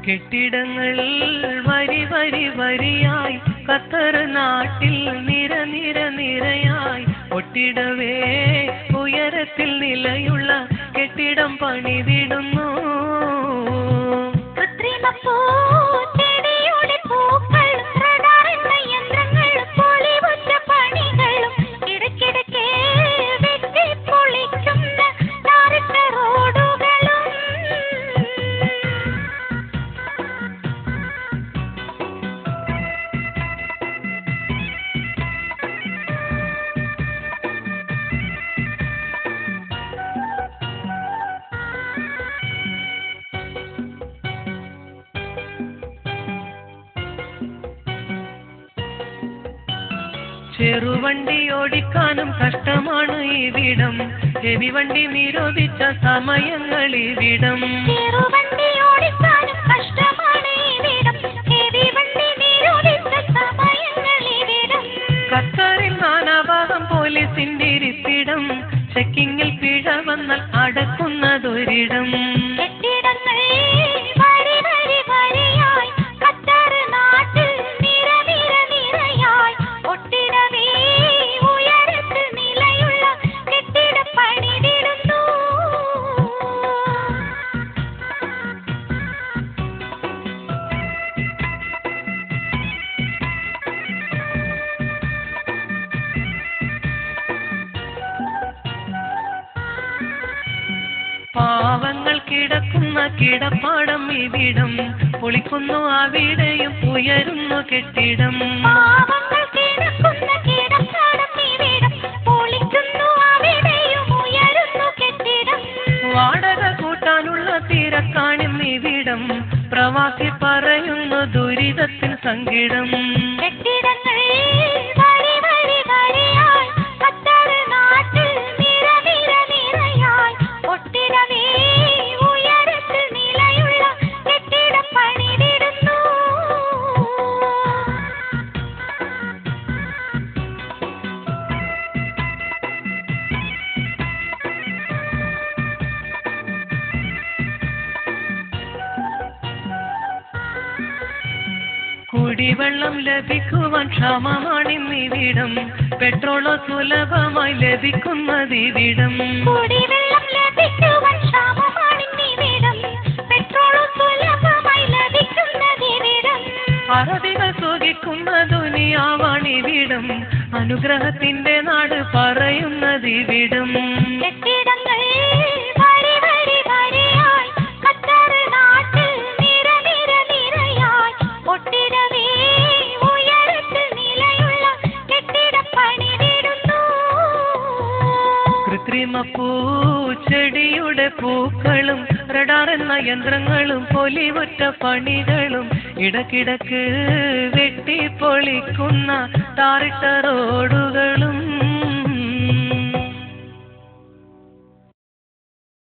കെട്ടിടങ്ങൾ വരി വരി വരിയായി ഖത്തർ നാട്ടിൽ നിര നിര നിരയായി ഒട്ടിടവേ ഉയരത്തിൽ നിലയുള്ള കെട്ടിടം പണിതിടുന്നു. ചെറുവണ്ടി ഓടിക്കാനും കഷ്ടമാണ് ഇവിടം, ഹെവി വണ്ടി നിരോധിച്ച സമയങ്ങൾ ഇവിടം. ഖത്തറിൽ നാനാഭാഗം പോലീസിന്റെ ഇരിപ്പിടം, ചെക്കിങ്ങിൽ പിഴ വന്നാൽ അടക്കുന്നതൊരിടം. പാവങ്ങൾ കിടക്കുന്ന കിടപ്പാടം ഇവിടം, പൊളിക്കുന്നു അവിടെയും ഉയരുന്നു കെട്ടിടം. വാടക കൂട്ടാനുള്ള തിരക്കാണിം ഇവിടം, പ്രവാസി പറയുന്നു ദുരിതത്തിൻ സങ്കടം. കുടിവെള്ളം ലഭിക്കുവാൻ ക്ഷമമാണിന്നിവിടം, പെട്രോളോ സുലഭമായി ലഭിക്കുന്നതിവിടം. അറബികൾ സുഖിക്കുന്ന ദുനിയാവാണിവിടം, അനുഗ്രഹത്തിന്റെ നാട് പറയുന്നതിവിടം. പൂച്ചെടിയുടെ പൂക്കളും റഡാർ എന്ന യന്ത്രങ്ങളും പൊലിവുറ്റ പണികളും ഇടക്കിടക്ക് വെട്ടിപ്പൊളിക്കുന്ന ടാറിട്ട റോഡുകളും